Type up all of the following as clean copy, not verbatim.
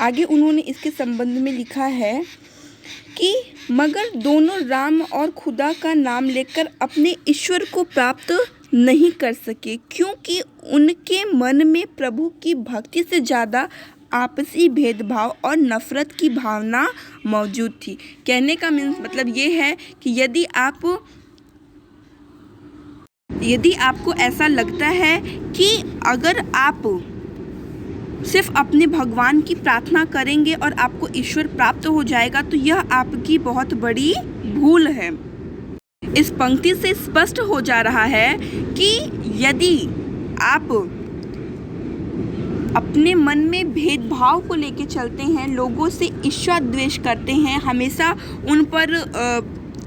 आगे उन्होंने इसके संबंध में लिखा है कि मगर दोनों राम और खुदा का नाम लेकर अपने ईश्वर को प्राप्त नहीं कर सके, क्योंकि उनके मन में प्रभु की भक्ति से ज़्यादा आपसी भेदभाव और नफ़रत की भावना मौजूद थी। कहने का मतलब ये है कि यदि आपको ऐसा लगता है कि अगर आप सिर्फ अपने भगवान की प्रार्थना करेंगे और आपको ईश्वर प्राप्त हो जाएगा, तो यह आपकी बहुत बड़ी भूल है। इस पंक्ति से स्पष्ट हो जा रहा है कि यदि आप अपने मन में भेदभाव को लेके चलते हैं, लोगों से ईर्ष्या द्वेष करते हैं, हमेशा उन पर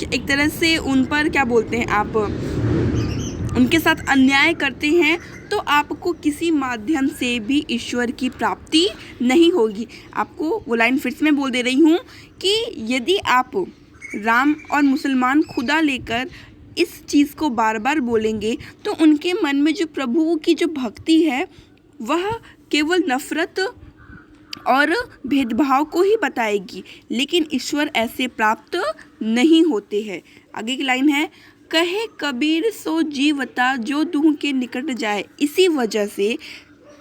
एक तरह से उन पर क्या बोलते हैं आप उनके साथ अन्याय करते हैं, तो आपको किसी माध्यम से भी ईश्वर की प्राप्ति नहीं होगी। आपको वो लाइन फिर से मैं बोल दे रही हूँ कि यदि आप राम और मुसलमान खुदा लेकर इस चीज़ को बार बार बोलेंगे, तो उनके मन में जो प्रभु की जो भक्ति है वह केवल नफ़रत और भेदभाव को ही बताएगी, लेकिन ईश्वर ऐसे प्राप्त नहीं होते हैं। आगे की लाइन है, कहे कबीर सो जीवता जो दूह के निकट जाए। इसी वजह से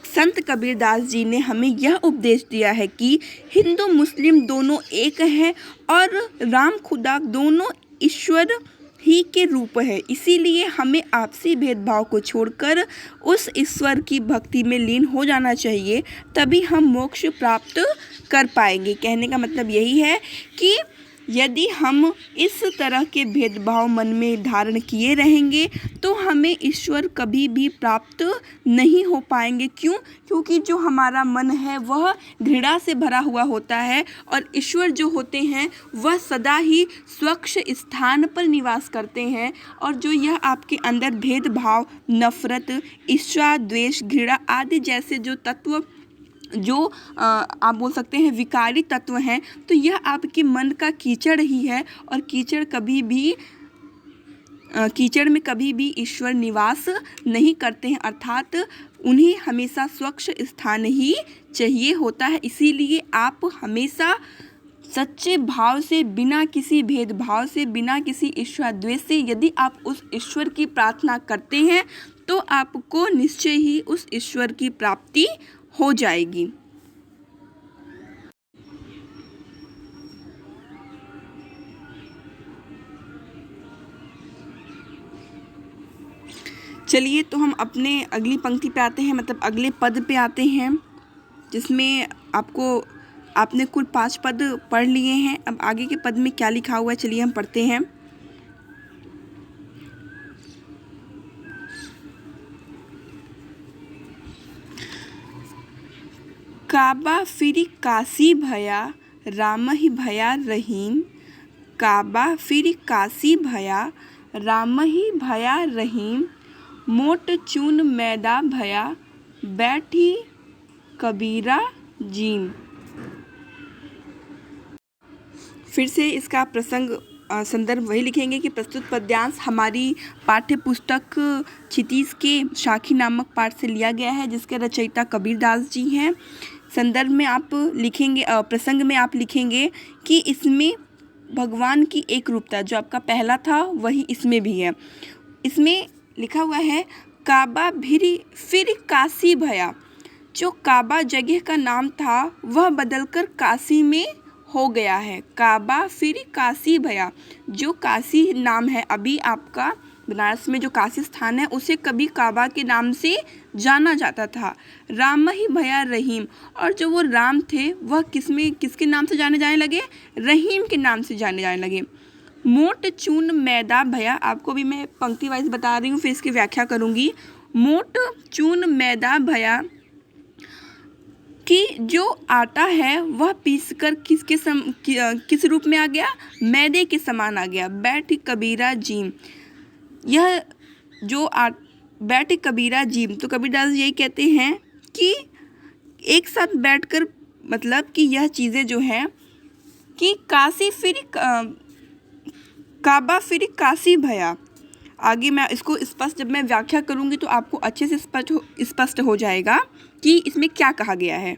संत कबीरदास जी ने हमें यह उपदेश दिया है कि हिंदू मुस्लिम दोनों एक हैं और राम खुदा दोनों ईश्वर ही के रूप है। इसीलिए हमें आपसी भेदभाव को छोड़कर उस ईश्वर की भक्ति में लीन हो जाना चाहिए, तभी हम मोक्ष प्राप्त कर पाएंगे। कहने का मतलब यही है कि यदि हम इस तरह के भेदभाव मन में धारण किए रहेंगे तो हमें ईश्वर कभी भी प्राप्त नहीं हो पाएंगे। क्योंकि जो हमारा मन है वह घृणा से भरा हुआ होता है और ईश्वर जो होते हैं वह सदा ही स्वच्छ स्थान पर निवास करते हैं। और जो यह आपके अंदर भेदभाव, नफ़रत, ईर्ष्या, द्वेष, घृणा आदि जैसे जो तत्व जो आप बोल सकते हैं विकारी तत्व हैं, तो यह आपके मन का कीचड़ ही है और कीचड़ में कभी भी ईश्वर निवास नहीं करते हैं, अर्थात उन्हें हमेशा स्वच्छ स्थान ही चाहिए होता है। इसीलिए आप हमेशा सच्चे भाव से, बिना किसी भेदभाव से, बिना किसी ईर्ष्या द्वेष से यदि आप उस ईश्वर की प्रार्थना करते हैं तो आपको निश्चय ही उस ईश्वर की प्राप्ति हो जाएगी। चलिए तो हम अपने अगली पंक्ति पे आते हैं, मतलब अगले पद पे आते हैं, जिसमें आपने कुल 5 पद पढ़ लिए हैं। अब आगे के पद में क्या लिखा हुआ है, चलिए हम पढ़ते हैं। काबा फिर काशी भया राम ही भया रहीम। काबा फिर काशी भया राम ही भया रहीम। मोट चून मैदा भया बैठी कबीरा जीम। फिर से इसका प्रसंग संदर्भ वही लिखेंगे कि प्रस्तुत पद्यांश हमारी पाठ्य पुस्तक क्षितिज के साखी नामक पाठ से लिया गया है, जिसके रचयिता कबीरदास जी हैं। संदर्भ में आप लिखेंगे, प्रसंग में आप लिखेंगे कि इसमें भगवान की एक रूपता जो आपका पहला था वही इसमें भी है। इसमें लिखा हुआ है काबा फिर काशी भया। जो काबा जगह का नाम था वह बदलकर काशी में हो गया है। काबा फिर काशी भया, जो काशी नाम है अभी आपका बनारस में जो काशी स्थान है उसे कभी काबा के नाम से जाना जाता था। राम ही भया रहीम, और जो वो राम थे वह किसके नाम से जाने लगे? रहीम के नाम से जाने लगे। मोट चून मैदा भया, आपको भी मैं पंक्ति वाइज बता रही हूँ, फिर इसकी व्याख्या करूँगी। मोट चून मैदा भया कि जो आटा है वह पीसकर किस रूप में आ गया? मैदे के समान आ गया। बैठ कबीरा जीम, यह जो बैठ कबीरा जीम, तो कबीरदास यही कहते हैं कि एक साथ बैठकर, मतलब कि यह चीज़ें जो हैं कि काबा फिर काशी भया। आगे मैं इसको जब मैं व्याख्या करूँगी तो आपको अच्छे से स्पष्ट हो जाएगा कि इसमें क्या कहा गया है।